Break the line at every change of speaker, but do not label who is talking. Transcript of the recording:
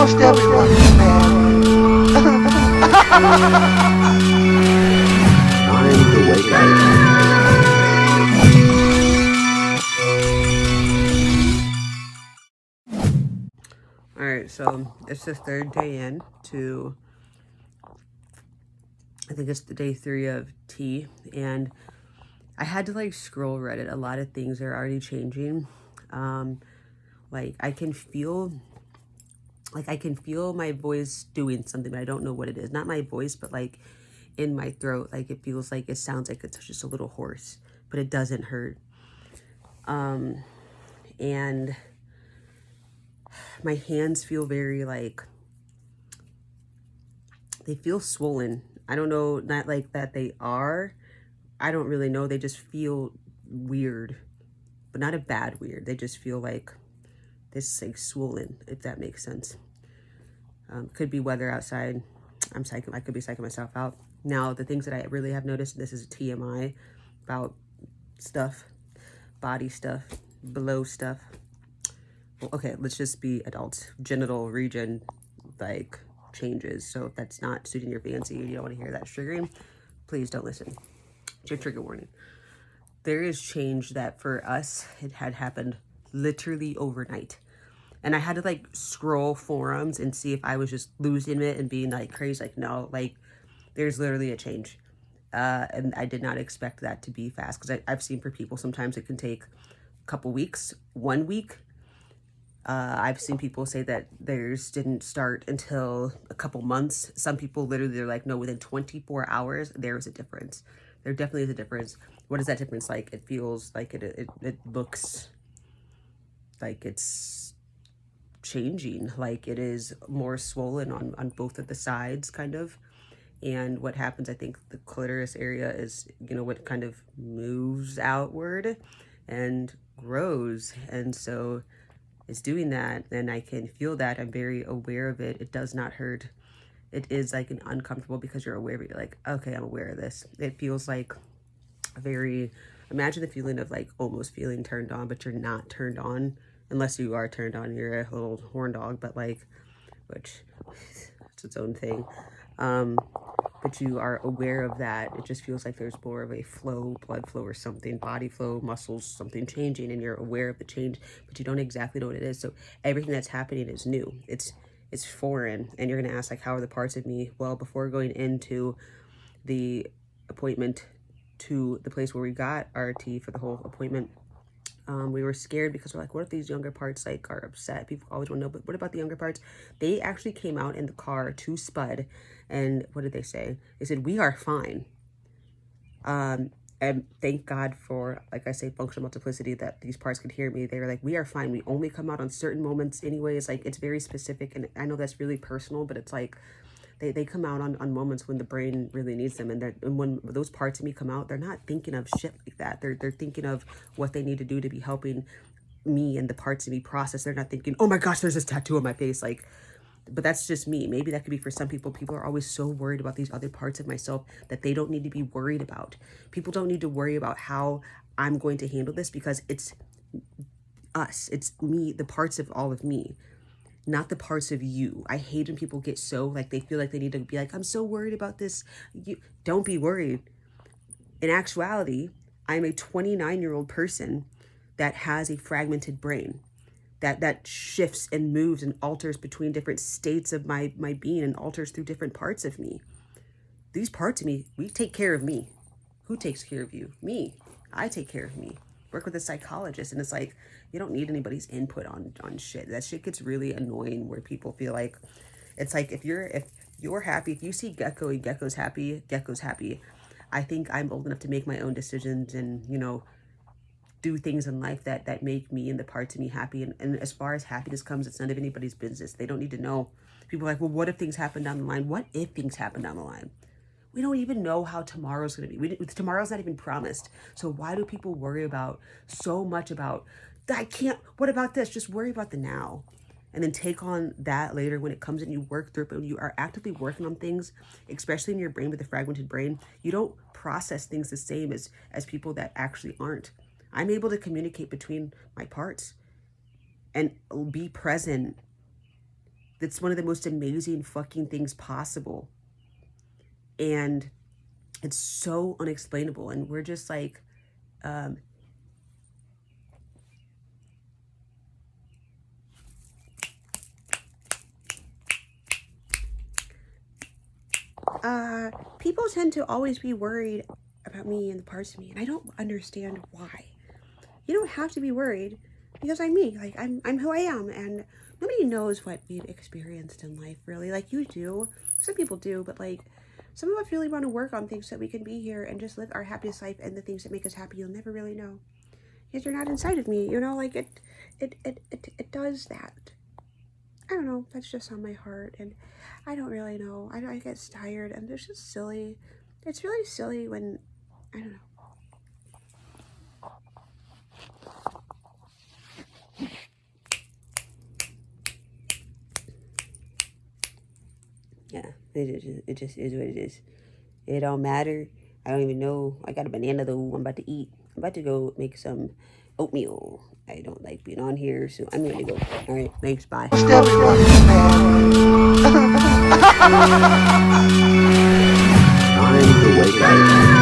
Most everyone is mad.
Time to wake up.
Alright, so it's the third day in to, I think it's the day 3 of tea, and I had to like scroll Reddit. A lot of things are already changing. Like I can feel, my voice doing something, but I don't know what it is. Not my voice, but like in my throat. Like it feels like, it sounds like it's just a little hoarse, but it doesn't hurt. And my hands feel very like, they feel swollen. I don't know, not like that they are. I don't really know. They just feel weird, but not a bad weird. They just feel like this, like swollen, if that makes sense. Could be weather outside. I could be psyching myself out. Now, the things that I really have noticed, this is a TMI about stuff, body stuff, below stuff. Well, okay, let's just be adults. Genital region, like, changes. So if that's not suiting your fancy, you don't want to hear that triggering, please don't listen. It's your trigger warning. There is change that for us, it had happened literally overnight. And I had to like scroll forums and see if I was just losing it and being like crazy. Like, no, like there's literally a change. And I did not expect that to be fast, because I've seen for people, sometimes it can take a couple weeks, 1 week. I've seen people say that theirs didn't start until a couple months. Some people literally, they're like, no, within 24 hours, there is a difference. There definitely is a difference. What is that difference like? It feels like it looks like it's changing, like it is more swollen on both of the sides, kind of. And what happens, I think the clitoris area is, what kind of moves outward and grows. And so it's doing that, and I can feel that. I'm very aware of it. It does not hurt. It is like an uncomfortable, because you're aware of it. You're like, okay, I'm aware of this. It feels like a very, imagine the feeling of like almost feeling turned on, but you're not turned on, unless you are turned on, you're a little horn dog, but like, which it's its own thing. But you are aware of that. It just feels like there's more of a flow, blood flow or something, body flow, muscles, something changing, and you're aware of the change, but you don't exactly know what it is. So everything that's happening is new. It's foreign. And you're gonna ask, like, how are the parts of me? Well, before going into the appointment to the place where we got our tea for the whole appointment, we were scared, because we're like, what if these younger parts like are upset? People always want to know, but what about the younger parts? They actually came out in the car to Spud, and what did they say? They said, we are fine. And thank God for, like I say, functional multiplicity, that these parts could hear me. They were like, we are fine. We only come out on certain moments anyways. Like, it's very specific, and I know that's really personal, but it's like, they come out on moments when the brain really needs them. And when those parts of me come out, they're not thinking of shit like that. They're thinking of what they need to do to be helping me and the parts of me process. They're not thinking, oh my gosh, there's this tattoo on my face. Like, but that's just me. Maybe that could be for some people. People are always so worried about these other parts of myself that they don't need to be worried about. People don't need to worry about how I'm going to handle this, because it's us. It's me, the parts of all of me, not the parts of you. I hate when people get so, like, they feel like they need to be like, I'm so worried about this. You don't be worried. In actuality, I'm a 29-year-old person that has a fragmented brain that shifts and moves and alters between different states of my being, and alters through different parts of me. These parts of me, we take care of me. Who takes care of you? Me. I take care of me. Work with a psychologist, and it's like, you don't need anybody's input on shit. That shit gets really annoying, where people feel like, it's like, if you're happy, if you see Gecko and Gecko's happy, Gecko's happy. I think I'm old enough to make my own decisions, and do things in life that make me and the parts of me happy. And as far as happiness comes, it's none of anybody's business. They don't need to know. People are like, well, what if things happen down the line? What if things happen down the line? We don't even know how tomorrow's going to be. Tomorrow's not even promised. So why do people worry about so much about, I can't, what about this? Just worry about the now. And then take on that later when it comes, and you work through it. But when you are actively working on things, especially in your brain with a fragmented brain, you don't process things the same as people that actually aren't. I'm able to communicate between my parts and be present That's one of the most amazing fucking things possible. And it's so unexplainable. And we're just like, people tend to always be worried about me and the parts of me, and I don't understand why. You don't have to be worried, because I'm me. Like, I'm who I am, and nobody knows what we've experienced in life, really. Like, you do. Some people do, but like, some of us really want to work on things so that we can be here and just live our happiest life, and the things that make us happy you'll never really know, because you're not inside of me, you know. Like, it does that. I don't know, that's just on my heart, and I don't really know. I get tired, and it's just silly. It's really silly when, I don't know. Yeah, it just is what it is. It don't matter. I don't even know. I got a banana though I'm about to eat. I'm about to go make some oatmeal. I don't like being on here, so I'm gonna go. All right, thanks, bye.
Still be fucking mad.
Time to wake up.